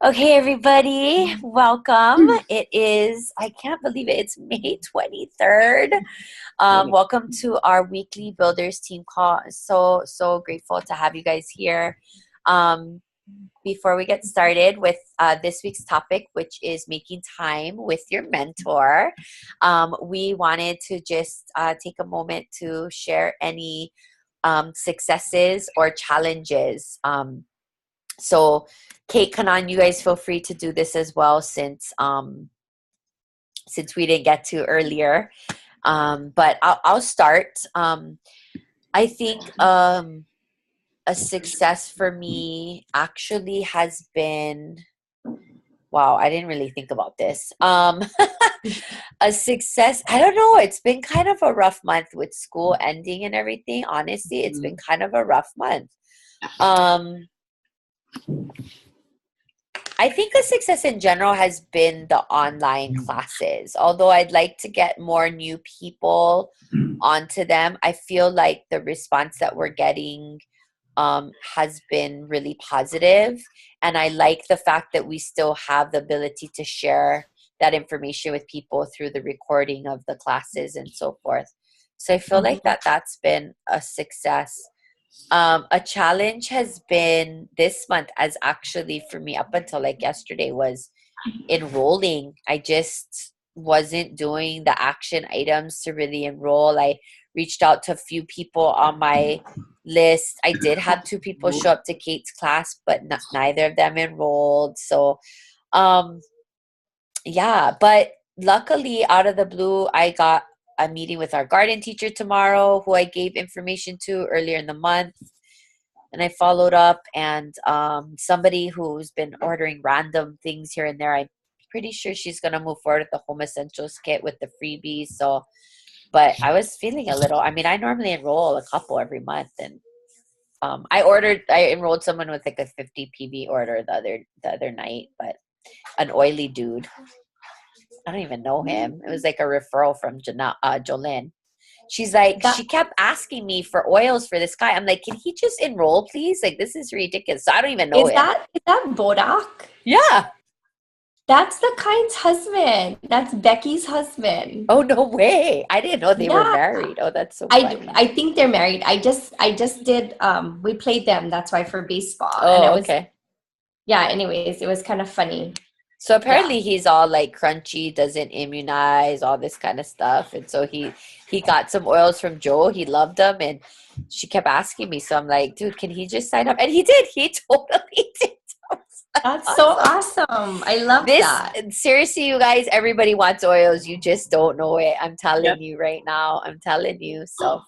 Okay, everybody, welcome. It is, I can't believe it, it's May 23rd. Welcome to our weekly Builders team call. So grateful to have you guys here. Before we get started with this week's topic, which is making time with your mentor, we wanted to just take a moment to share any successes or challenges. So Kate, Kanan, you guys feel free to do this as well since we didn't get to earlier. But I'll start. I think a success for me actually has been, wow, I didn't really think about this. A success, I don't know, it's been kind of a rough month with school ending and everything. Honestly, it's been kind of a rough month. I think a success in general has been the online classes. Although I'd like to get more new people onto them, I feel like the response that we're getting has been really positive. And I like the fact that we still have the ability to share that information with people through the recording of the classes and so forth. So I feel like that's been a success. A challenge has been this month, as actually for me up until like yesterday, was enrolling. I just wasn't doing the action items to really enroll. I reached out to a few people on my list. I did have 2 people show up to Kate's class, but neither of them enrolled. So yeah, but luckily out of the blue, I got a meeting with our garden teacher tomorrow, who I gave information to earlier in the month. And I followed up, and somebody who's been ordering random things here and there, I'm pretty sure she's going to move forward with the home essentials kit with the freebies. So, but I was feeling a little, I mean, I normally enroll a couple every month, and I enrolled someone with like a 50 PV order the other night, but an oily dude. I don't even know him. It was like a referral from Jolene. She's like, she kept asking me for oils for this guy. I'm like, can he just enroll, please? Like, this is ridiculous. So I don't even know him. Is that Bodak? Yeah. That's the Kind's husband. That's Becky's husband. Oh, no way. I didn't know they were married. Oh, that's so funny. I think they're married. I just did, we played them. That's why, for baseball. Oh, and it was, okay. Yeah, anyways, it was kind of funny. So apparently he's all like crunchy, doesn't immunize, all this kind of stuff. And so he got some oils from Joe. He loved them, and she kept asking me. So I'm like, dude, can he just sign up? And he did. He totally did. That's so awesome. I love that. Seriously, you guys, everybody wants oils. You just don't know it. I'm telling you right now. I'm telling you. So,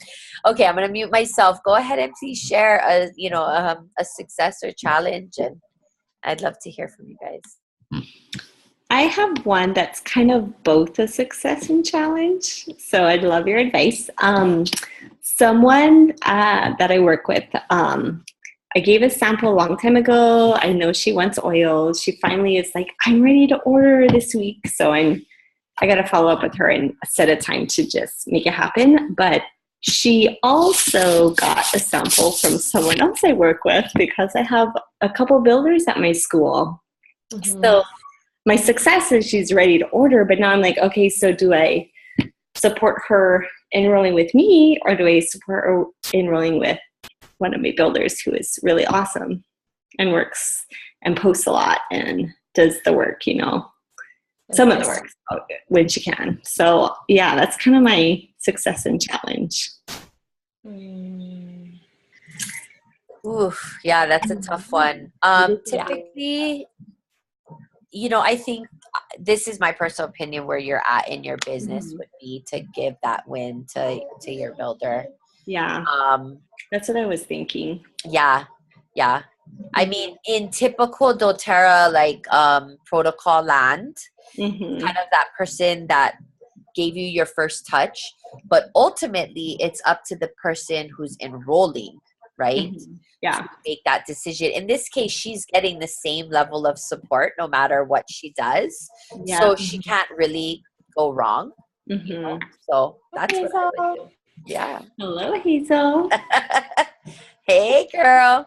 okay, I'm going to mute myself. Go ahead and please share a success or challenge, and I'd love to hear from you guys. I have one that's kind of both a success and challenge, so I'd love your advice. Someone that I work with, I gave a sample a long time ago. I know she wants oils. She finally is like, I'm ready to order this week. So I got to follow up with her and set a time to just make it happen. But she also got a sample from someone else I work with, because I have a couple builders at my school. So my success is she's ready to order, but now I'm like, okay, so do I support her enrolling with me, or do I support her enrolling with one of my builders who is really awesome and works and posts a lot and does the work, some of the work when she can. So yeah, that's kind of my success and challenge. Oof, yeah, that's a tough one. Typically, I think this is my personal opinion, where you're at in your business would be to give that win to your builder. Yeah. That's what I was thinking. Yeah. I mean, in typical doTERRA, like protocol land, kind of that person that gave you your first touch, but ultimately it's up to the person who's enrolling, right? Yeah. To make that decision. In this case, she's getting the same level of support no matter what she does. Yeah. So she can't really go wrong. So that's what I would do. Yeah. Hello, Hazel. Hey, girl.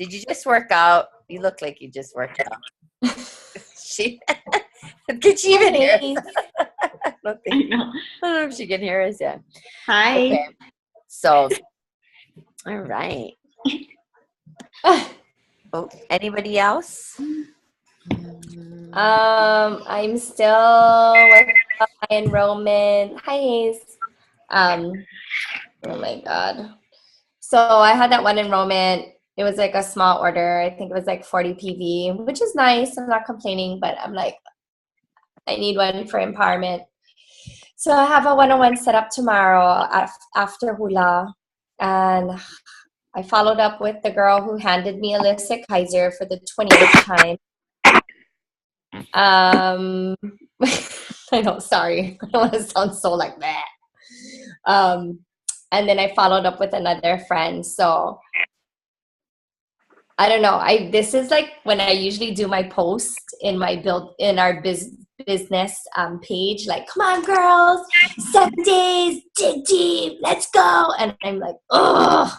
Did you just work out? You look like you just worked out. She Can she even hear us? I don't I think. know. I don't know if she can hear us yet. Hi. Okay. So, all right. Oh, anybody else? I'm still with my enrollment. Hi, Hayes. Oh my God. So I had that one enrollment. It was like a small order. I think it was like 40 PV, which is nice. I'm not complaining, but I'm like, I need one for empowerment. So I have a one-on-one set up tomorrow after hula. And I followed up with the girl who handed me Alyssa Kaiser for the 20th time. I know, sorry. I don't want to sound so like that. And then I followed up with another friend. So I don't know. This is like when I usually do my post in my our business page, like, come on girls, 7 days, dig deep, let's go. And I'm like, oh.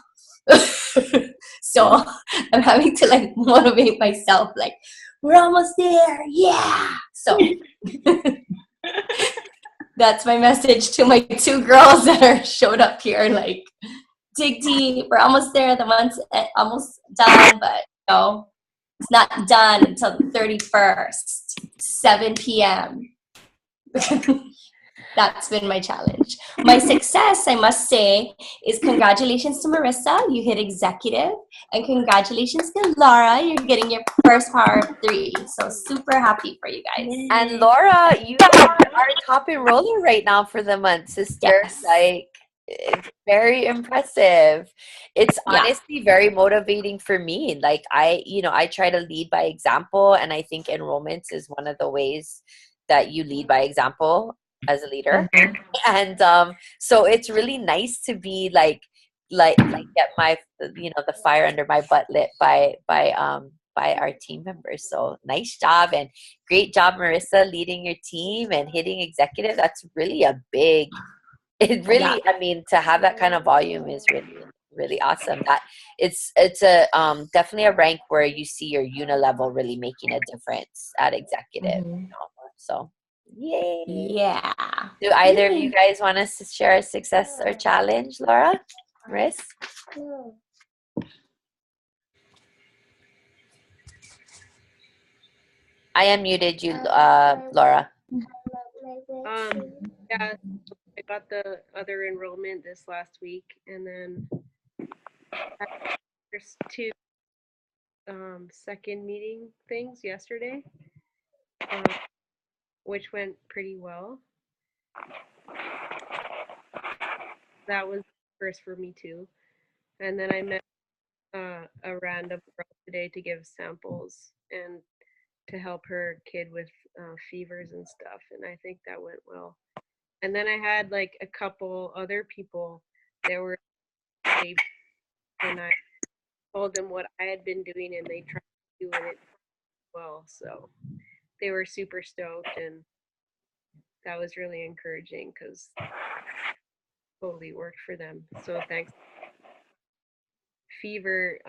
So I'm having to like motivate myself, like, we're almost there, yeah. So that's my message to my 2 girls that are showed up here, like, dig deep, we're almost there, the month's almost done, but no, it's not done until the 31st, 7 p.m. That's been my challenge. My success, I must say, is congratulations to Marissa, you hit executive, and congratulations to Laura, you're getting your first power of 3. So super happy for you guys. And Laura, you are our top enroller right now for the month, sister. Yes. Like, it's very impressive. It's honestly very motivating for me. Like, I try to lead by example, and I think enrollments is one of the ways that you lead by example as a leader. Mhm. And so it's really nice to be like get my the fire under my butt lit by our team members. So nice job, and great job, Marissa, leading your team and hitting executive. That's really a big, it really, I mean, to have that kind of volume is really, really awesome. That it's a definitely a rank where you see your unilevel really making a difference at executive. Mhm. So yay. Yeah. Do either of you guys want us to share a success or challenge, Laura? Riss? I unmuted you, Laura. Yeah, I got the other enrollment this last week, and then there's 2 second meeting things yesterday, which went pretty well. That was first for me too. And then I met a random girl today to give samples and to help her kid with fevers and stuff, and I think that went well. And then I had like a couple other people that were baby, and I told them what I had been doing, and they tried to do it well. So they were super stoked, and that was really encouraging because totally worked for them. So thanks. Fever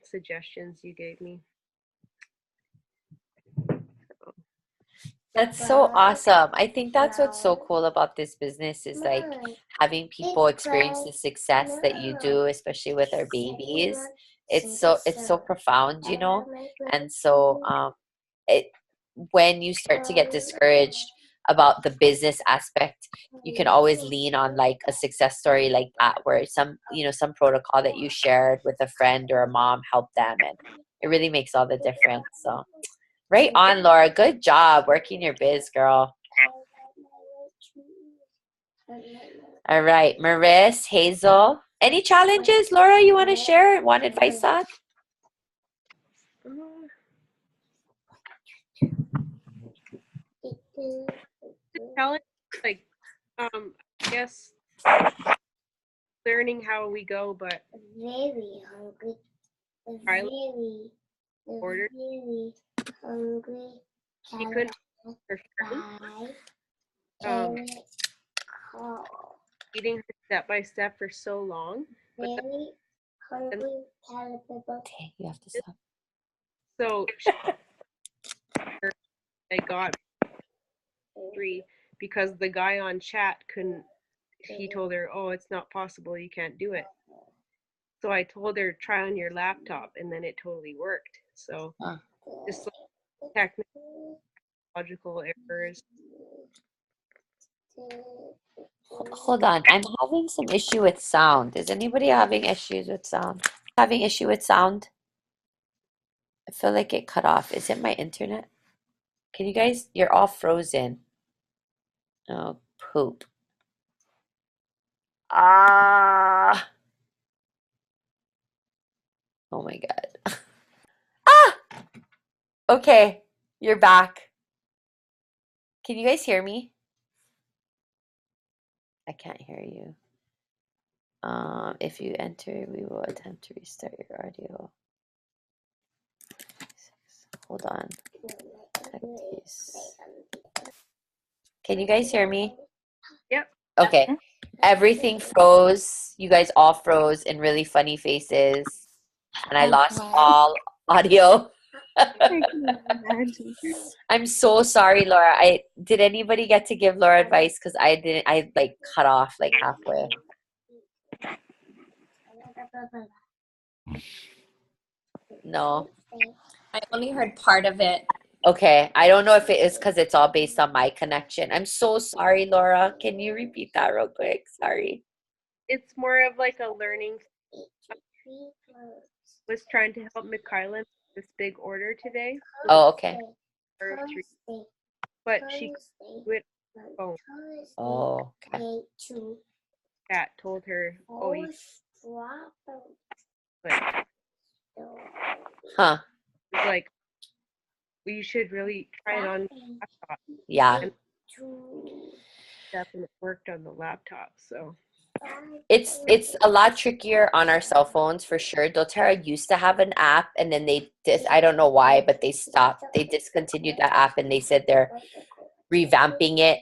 suggestions you gave me. That's so awesome. I think that's what's so cool about this business is like having people experience the success that you do, especially with our babies. It's so profound, And so it when you start to get discouraged about the business aspect, you can always lean on like a success story like that where some protocol that you shared with a friend or a mom helped them, and it really makes all the difference. So right on, Laura. Good job working your biz, girl. All right, Maris, Hazel. Any challenges, Laura, you want to share? Want advice on? The challenge, like, I guess learning how we go, but Very hungry. Very, order. very hungry. She couldn't her friend, Can call. eating her step by step for so long. But Very hungry caterpillar. Okay, you have to stop. So I got 3 because the guy on chat couldn't. He told her, "Oh, it's not possible. You can't do it." So I told her, "Try on your laptop," and then it totally worked. So Huh. just like technological errors. Hold on. I'm having some issue with sound. Is anybody having issues with sound? Having issue with sound? I feel like it cut off. Is it my internet? Can you guys? You're all frozen. Oh, poop. Ah. Oh my God. Ah! Okay, you're back. Can you guys hear me? I can't hear you. If you enter, we will attempt to restart your audio. Hold on. Can you guys hear me? Yep. Okay. Everything froze. You guys all froze in really funny faces. And I lost all audio. I can imagine. I'm so sorry, Laura. Did anybody get to give Laura advice? Because I didn't. I like cut off like halfway. No. I only heard part of it. Okay. I don't know if it is because it's all based on my connection. I'm so sorry, Laura. Can you repeat that real quick? Sorry. It's more of like a learning. Was trying to help Mikhaila with this big order today. Oh, okay. Or 3, but she couldn't do it on her phone. Oh, okay. Cat told her, "Oh, you like." Huh. It's like we should really try it on laptop. Yeah. And stuff, and it worked on the laptop. So It's a lot trickier on our cell phones for sure. doTERRA used to have an app, and then I don't know why, but they discontinued that app, and they said they're revamping it.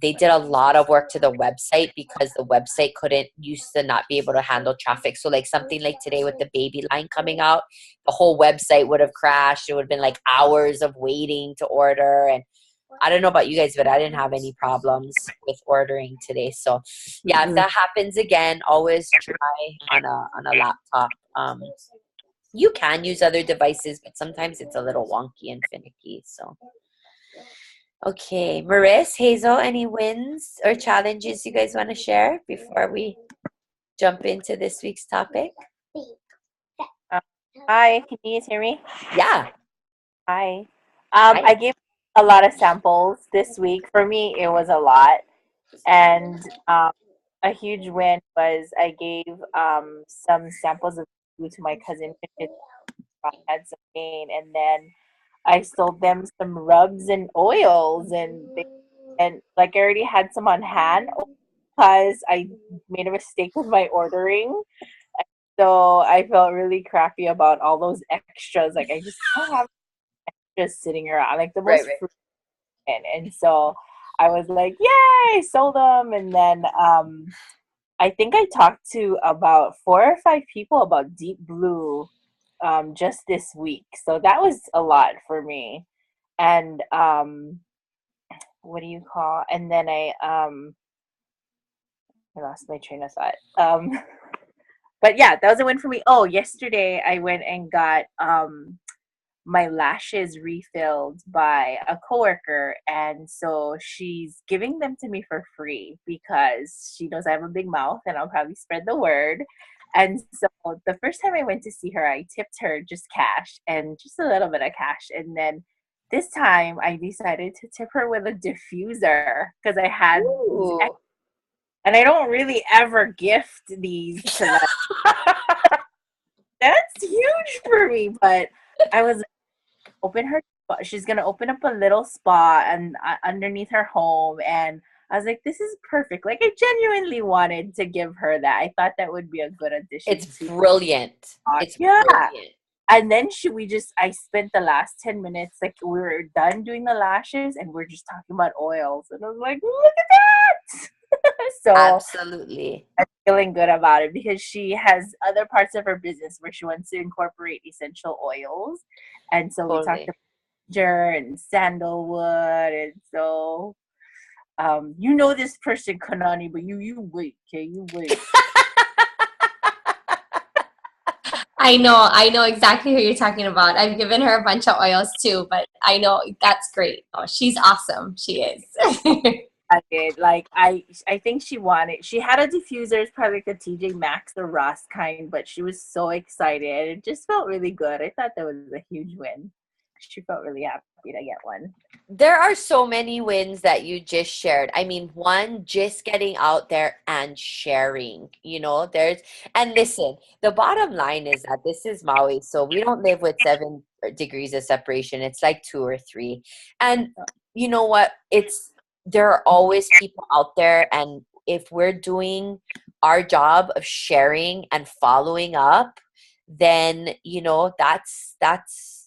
They did a lot of work to the website because the website used to not be able to handle traffic. So like something like today with the baby line coming out, the whole website would have crashed. It would have been like hours of waiting to order. And I don't know about you guys, but I didn't have any problems with ordering today. So yeah, if that happens again, always try on a laptop. You can use other devices, but sometimes it's a little wonky and finicky. So okay, Maris, Hazel, any wins or challenges you guys want to share before we jump into this week's topic? Hi, can you guys hear me? Yeah. Hi. Hi. I gave a lot of samples this week. For me, it was a lot. And a huge win was I gave some samples of food to my cousin. I had some gain, and then I sold them some rubs and oils, and like I already had some on hand because I made a mistake with my ordering. So I felt really crappy about all those extras. Like I just don't have extras sitting around, like the most Right. fruit. And so I was like, yay, sold them. And then I think I talked to about 4 or 5 people about Deep Blue just this week. So that was a lot for me. And what do you call? And then I lost my train of thought. But yeah, that was a win for me. Oh, yesterday I went and got my lashes refilled by a coworker, and so she's giving them to me for free because she knows I have a big mouth and I'll probably spread the word. And so the first time I went to see her, I tipped her just cash and just a little bit of cash. And then this time I decided to tip her with a diffuser because I had these Ooh. and I don't really ever gift these to like that's huge for me. But I was open her. She's gonna open up a little spa and underneath her home, and I was like, this is perfect. Like I genuinely wanted to give her that. I thought that would be a good addition. It's brilliant. It's brilliant. And then I spent the last 10 minutes, like we were done doing the lashes and we're just talking about oils. And I was like, look at that. So Absolutely. I'm feeling good about it because she has other parts of her business where she wants to incorporate essential oils. And so we talked Totally. about ginger and sandalwood. And so you know this person, Kanani, but you wait, okay? You wait. I know exactly who you're talking about. I've given her a bunch of oils too, but I know that's great. Oh, she's awesome. She is. I did. Like I think she wanted. She had a diffuser, it's probably like a TJ Maxx or Ross kind, but she was so excited. It just felt really good. I thought that was a huge win. She felt really happy to get one. There are so many wins that you just shared. I mean, one, just getting out there and sharing, and listen, the bottom line is that this is Maui, so we don't live with 7 degrees of separation. It's like 2 or 3. And you know what? There are always people out there, and if we're doing our job of sharing and following up, then, that's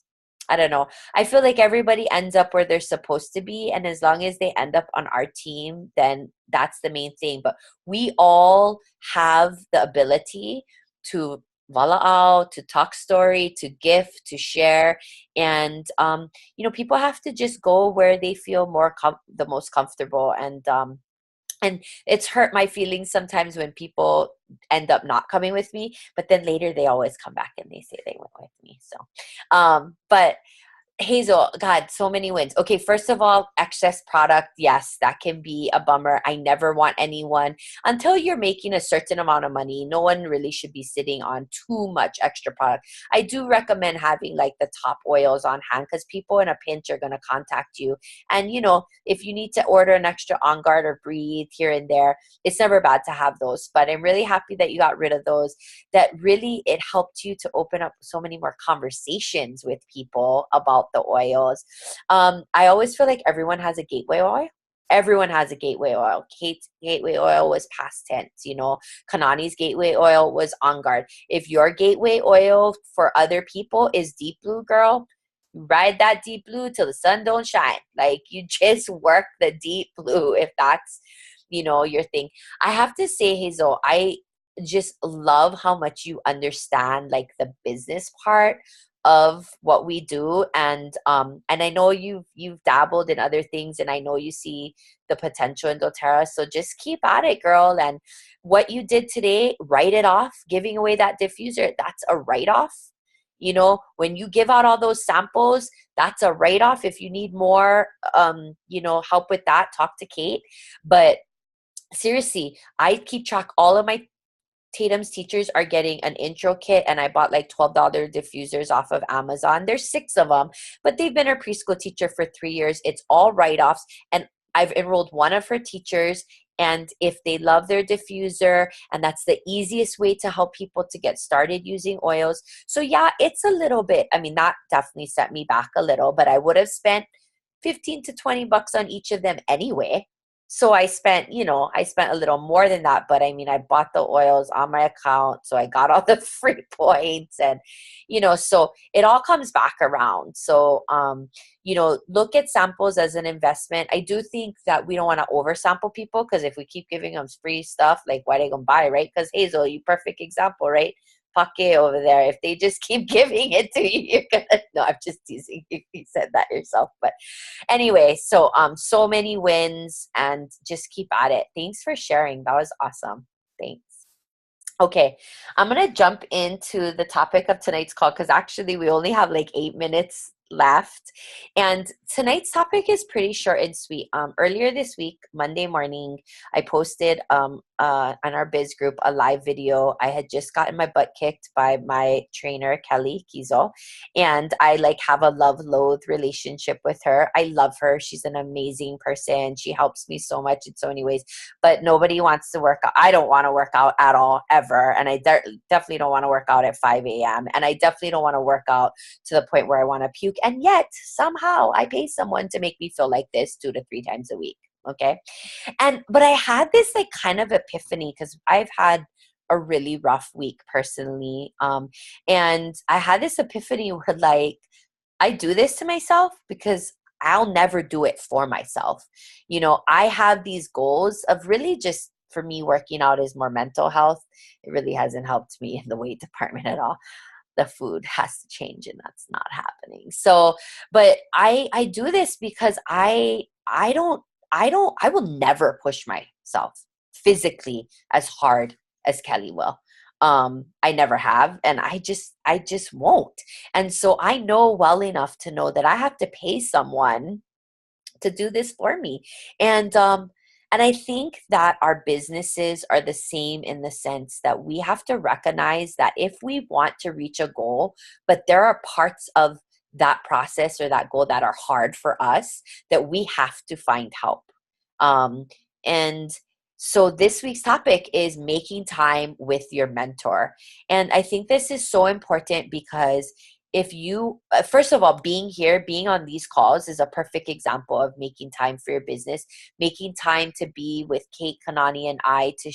I don't know. I feel like everybody ends up where they're supposed to be. And as long as they end up on our team, then that's the main thing. But we all have the ability to voila out, to talk story, to gift, to share. And, people have to just go where they feel the most comfortable. And it's hurt my feelings sometimes when people end up not coming with me, but then later they always come back and they say they went with me. So, but Hazel, God, so many wins. Okay, first of all, excess product. Yes, that can be a bummer. I never want anyone, until you're making a certain amount of money, no one really should be sitting on too much extra product. I do recommend having like the top oils on hand because people in a pinch are going to contact you. And, if you need to order an extra On Guard or Breathe here and there, it's never bad to have those. But I'm really happy that you got rid of those. That really, it helped you to open up so many more conversations with people about the oils. I always feel like everyone has a gateway oil. Everyone has a gateway oil. Kate's gateway oil was past tense. Kanani's gateway oil was On Guard. If your gateway oil for other people is Deep Blue, girl, ride that Deep Blue till the sun don't shine. Like, you just work the Deep Blue if that's your thing. I have to say, Hazel, I just love how much you understand like the business part of what we do. And I know you've dabbled in other things, and I know you see the potential in doTERRA. So just keep at it, girl. And what you did today, write it off. Giving away that diffuser, that's a write-off. When you give out all those samples, that's a write-off. If you need more help with that, talk to Kate. But seriously, I keep track. All of my Tatum's teachers are getting an intro kit, and I bought like $12 diffusers off of Amazon. There's 6 of them, but they've been her preschool teacher for 3 years. It's all write-offs, and I've enrolled one of her teachers. And if they love their diffuser, and that's the easiest way to help people to get started using oils. So yeah, it's a little bit, I mean, that definitely set me back a little, but I would have spent 15 to 20 bucks on each of them anyway. So I spent a little more than that, but I mean, I bought the oils on my account, so I got all the free points, and, so it all comes back around. So, look at samples as an investment. I do think that we don't want to oversample people, because if we keep giving them free stuff, like, why they gonna buy, right? Because Hazel, you perfect example, right? Pake over there. If they just keep giving it to you, you're gonna. No, I'm just teasing you. You said that yourself, but anyway. So many wins, and just keep at it. Thanks for sharing. That was awesome. Thanks. Okay, I'm gonna jump into the topic of tonight's call, because actually we only have like 8 minutes left, and tonight's topic is pretty short and sweet. Earlier this week, Monday morning, I posted on our biz group a live video. I had just gotten my butt kicked by my trainer Kelly Kizo, and I like have a love-loathe relationship with her. I love her. She's an amazing person. She helps me so much in so many ways, but nobody wants to work out. I don't want to work out at all, ever. And I definitely don't want to work out at 5 a.m. And I definitely don't want to work out to the point where I want to puke. And yet somehow I pay someone to make me feel like this 2 to 3 times a week. Okay. But I had this like kind of epiphany, because I've had a really rough week personally. And I had this epiphany where like, I do this to myself because I'll never do it for myself. You know, I have these goals of really just, for me, working out is more mental health. It really hasn't helped me in the weight department at all. The food has to change, and that's not happening. So, but I do this because I will never push myself physically as hard as Kelly will. I never have, and I just won't. And so I know well enough to know that I have to pay someone to do this for me. And I think that our businesses are the same in the sense that we have to recognize that if we want to reach a goal, but there are parts of that process or that goal that are hard for us, that we have to find help. And so this week's topic is making time with your mentor. And I think this is so important because if you, first of all, being here, being on these calls is a perfect example of making time for your business, making time to be with Kate, Kanani, and I to,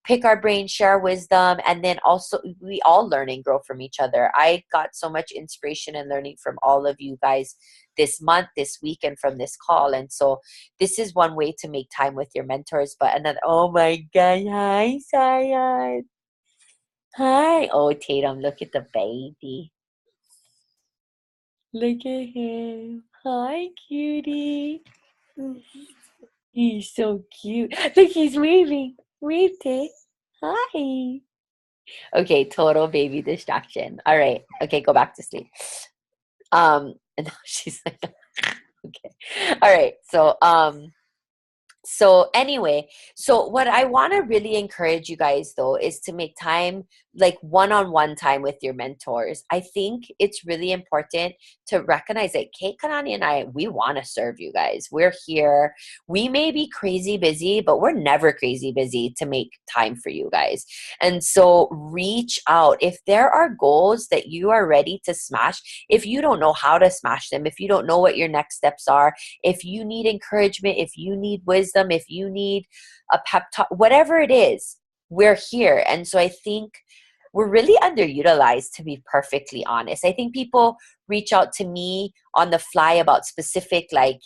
pick our brain, share wisdom, and then also we all learn and grow from each other. I got so much inspiration and learning from all of you guys this month, this week, and from this call. And so this is one way to make time with your mentors. But another, oh my God, hi, Sayan. Hi. Oh, Tatum, look at the baby. Look at him. Hi, cutie. He's so cute. Look, he's waving. Wave, Tay. Hi. Okay, total baby distraction. All right. Okay, go back to sleep. And now she's like, okay. All right. So anyway, so what I want to really encourage you guys though is to make time, like one-on-one time with your mentors. I think it's really important to recognize that Kate, Kanani, and I, we want to serve you guys. We're here. We may be crazy busy, but we're never crazy busy to make time for you guys. And so reach out. If there are goals that you are ready to smash, if you don't know how to smash them, if you don't know what your next steps are, if you need encouragement, if you need wisdom, if you need a pep talk, whatever it is, we're here. And so I think we're really underutilized, to be perfectly honest. I think people reach out to me on the fly about specific like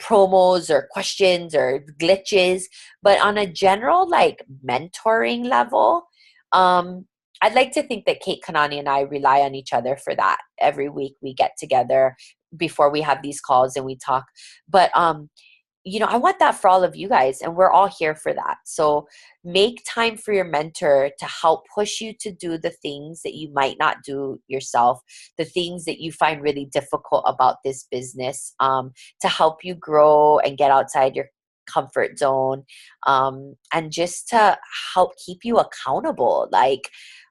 promos or questions or glitches, but on a general like mentoring level, I'd like to think that Kate, Kanani, and I rely on each other for that. Every week we get together before we have these calls and we talk. But I want that for all of you guys, and we're all here for that. So make time for your mentor to help push you to do the things that you might not do yourself, the things that you find really difficult about this business, to help you grow and get outside your comfort zone, and just to help keep you accountable. Like,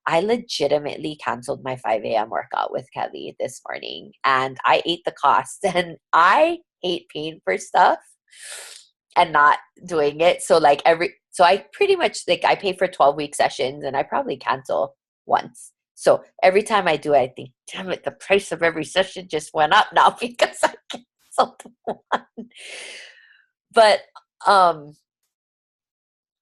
I legitimately canceled my 5 a.m. workout with Kelly this morning, and I ate the cost, and I hate paying for stuff and not doing it. So I pretty much, like, I pay for 12-week sessions and I probably cancel once. So every time I do it, I think, damn it, the price of every session just went up now because I canceled one. But,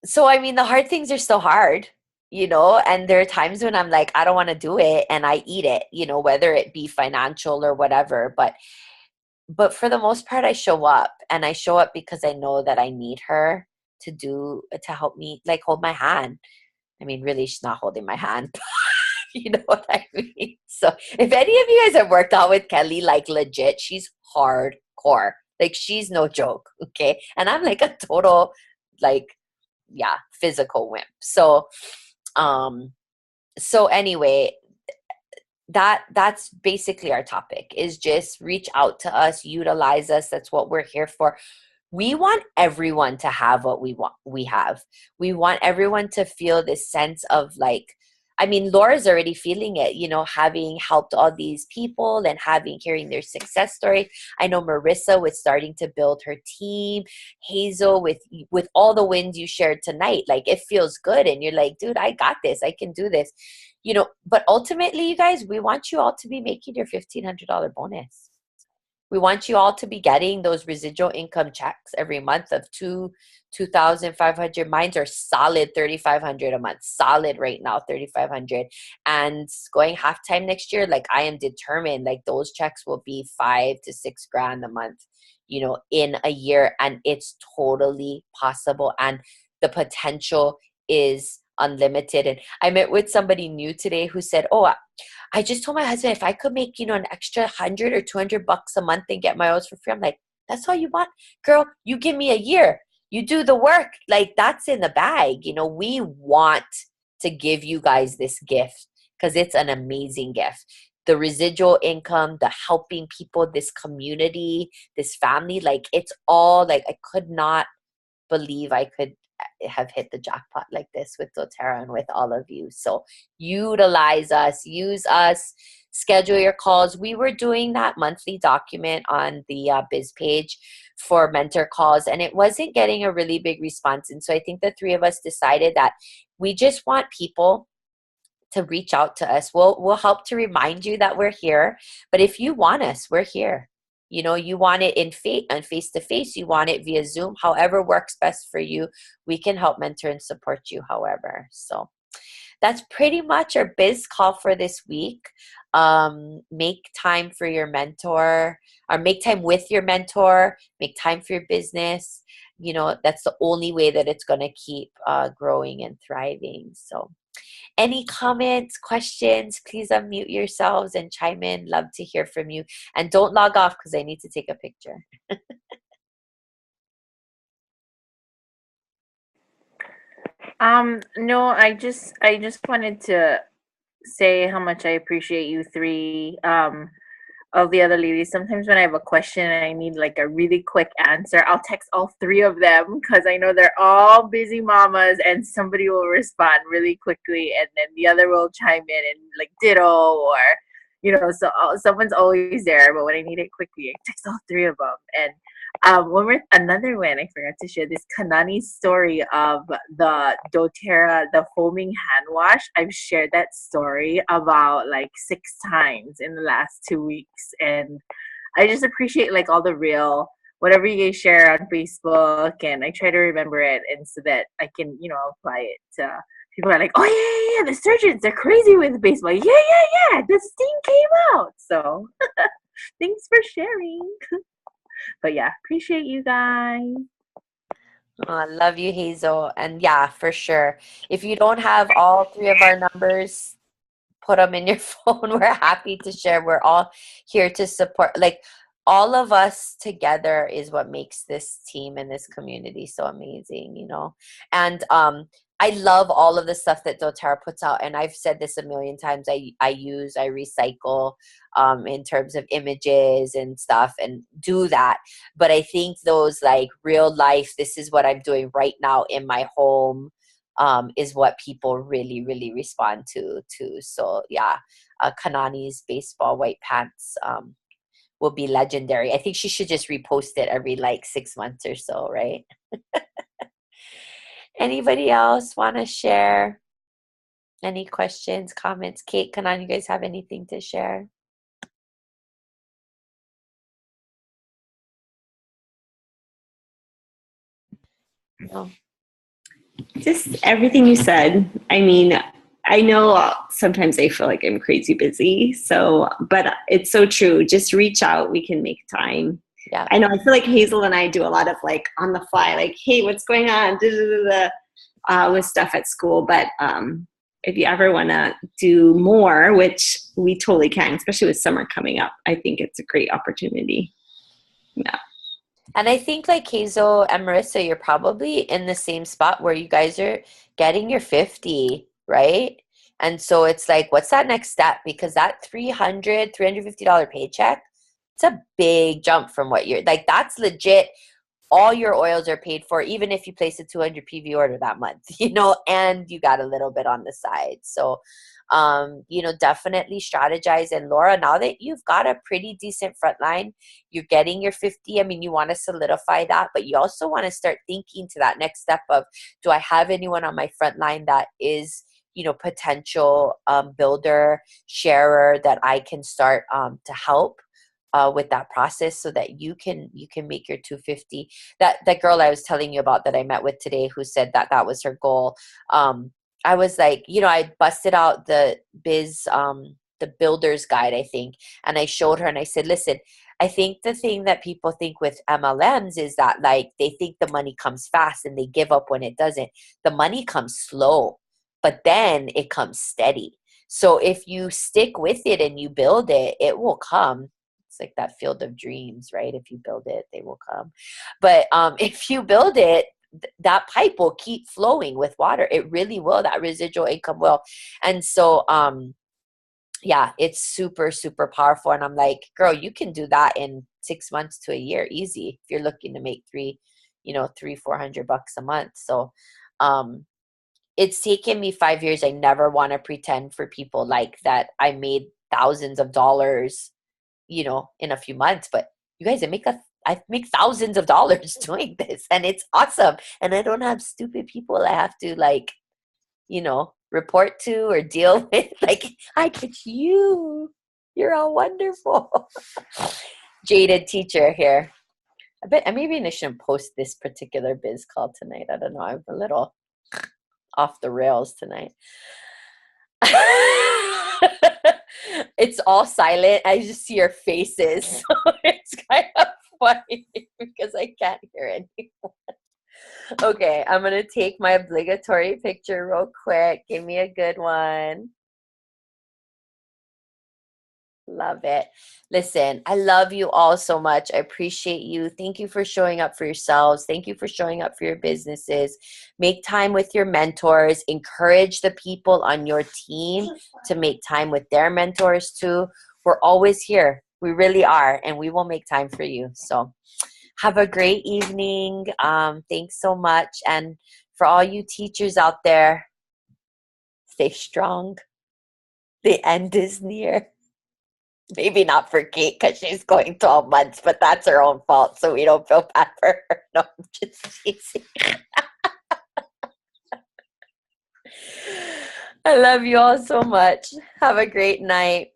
so I mean, the hard things are still hard, and there are times when I'm like, I don't want to do it, and I eat it, whether it be financial or whatever. But for the most part, I show up, and I show up because I know that I need her to help me, like, hold my hand. I mean, really, she's not holding my hand. You know what I mean? So if any of you guys have worked out with Kelly, like, legit, she's hardcore. Like, she's no joke, okay? And I'm like a total, like, yeah, physical wimp. So anyway, that's basically our topic, is just reach out to us, utilize us. That's what we're here for. We want everyone to have what we have. We want everyone to feel this sense of, like, I mean, Laura's already feeling it, having helped all these people and hearing their success story. I know Marissa with starting to build her team, Hazel with all the wins you shared tonight. Like, it feels good. And you're like, dude, I got this. I can do this. But ultimately, you guys, we want you all to be making your $1,500 bonus. We want you all to be getting those residual income checks every month of 2,500. Mines are solid 3,500 a month. Solid right now, 3,500. And going halftime next year, like I am determined, like those checks will be 5 to 6 grand a month, you know, in a year. And it's totally possible. And the potential is unlimited. And I met with somebody new today who said, oh, I just told my husband if I could make, you know, an extra 100 or 200 bucks a month and get my oils for free. I'm like, that's all you want? Girl, you give me a year. You do the work. Like, that's in the bag. You know, we want to give you guys this gift because it's an amazing gift. The residual income, the helping people, this community, this family, like it's all like I could not believe I could have hit the jackpot like this with doTERRA and with all of you. So utilize us, use us, schedule your calls. We were doing that monthly document on the biz page for mentor calls, and it wasn't getting a really big response. And so I think the three of us decided that we just want people to reach out to us. We'll help to remind you that we're here. But if you want us, we're here. You know, you want it in face to face, you want it via Zoom, however works best for you. We can help mentor and support you however. So that's pretty much our biz call for this week. Make time for your mentor, or make time with your mentor, make time for your business. You know, that's the only way that it's going to keep growing and thriving. So any comments, questions, please unmute yourselves and chime in. Love to hear from you. And don't log off because I need to take a picture. No, I just wanted to say how much I appreciate you three. Of the other ladies. Sometimes when I have a question and I need like a really quick answer, I'll text all three of them because I know they're all busy mamas and somebody will respond really quickly and then the other will chime in and like ditto or, you know, so someone's always there. But when I need it quickly, I text all three of them. And another one, I forgot to share this Kanani story of the doTERRA, the foaming hand wash. I've shared that story about like 6 times in the last 2 weeks. And I just appreciate like all the real, whatever you guys share on Facebook. And I try to remember it and so that I can, you know, apply it to people are like, oh yeah, the surgeons, they're crazy with baseball. Yeah, the steam came out. So thanks for sharing. But yeah, appreciate you guys. Oh, I love you, Hazel. And yeah, for sure. If you don't have all 3 of our numbers, put them in your phone. We're happy to share. We're all here to support. Like all of us together is what makes this team and this community so amazing, you know. And I love all of the stuff that doTERRA puts out. And I've said this a million times. I recycle in terms of images and stuff and do that. But I think those like real life, this is what I'm doing right now in my home, is what people really, really respond to. So yeah, Kanani's baseball white pants will be legendary. I think she should just repost it every like 6 months or so, right? Anybody else want to share? Any questions, comments? Kate, Kanani, you guys have anything to share? No. Just everything you said. I mean, I know sometimes I feel like I'm crazy busy. So, but it's so true. Just reach out. We can make time. Yeah. I know. I feel like Hazel and I do a lot of like on the fly, like, hey, what's going on? With stuff at school. But if you ever want to do more, which we totally can, especially with summer coming up, I think it's a great opportunity. Yeah. And I think like Hazel and Marissa, you're probably in the same spot where you guys are getting your 50, right? And so it's like, what's that next step? Because that $350 paycheck, it's a big jump from what you're like, that's legit. All your oils are paid for, even if you place a 200 PV order that month, you know, and you got a little bit on the side. So, you know, definitely strategize. And Laura, now that you've got a pretty decent front line, you're getting your 50. I mean, you want to solidify that, but you also want to start thinking to that next step of, do I have anyone on my front line that is, you know, potential builder, sharer that I can start to help? with that process so that you can make your 250. That girl I was telling you about that I met with today, who said that that was her goal. I was like, I busted out the the builder's guide, I think, and I showed her and I said, listen, I think the thing that people think with MLMs is that like they think the money comes fast and they give up when it doesn't. The money comes slow, but then it comes steady. So if you stick with it and you build it, it will come. It's like that field of dreams, right? If you build it, they will come. But if you build it, that pipe will keep flowing with water. It really will. That residual income will. And so, yeah, it's super, super powerful. And I'm like, girl, you can do that in 6 months to a year, easy. If you're looking to make $400 a month. So, it's taken me 5 years. I never want to pretend for people like that I made thousands of dollars, in a few months. But you guys, I make thousands of dollars doing this, and it's awesome. And I don't have stupid people I have to report to or deal with. Like, I get you. You're all wonderful. Jaded teacher here. Maybe I shouldn't post this particular biz call tonight. I don't know. I'm a little off the rails tonight. It's all silent. I just see your faces. So it's kind of funny because I can't hear anyone. Okay, I'm going to take my obligatory picture real quick. Give me a good one. Love it. Listen, I love you all so much. I appreciate you. Thank you for showing up for yourselves. Thank you for showing up for your businesses. Make time with your mentors. Encourage the people on your team to make time with their mentors too. We're always here. We really are. And we will make time for you. So have a great evening. Thanks so much. And for all you teachers out there, stay strong. The end is near. Maybe not for Kate because she's going 12 months, but that's her own fault, so we don't feel bad for her. No, I'm just teasing. I love you all so much. Have a great night.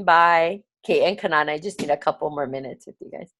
Bye. Kate and Kanan, I just need a couple more minutes with you guys.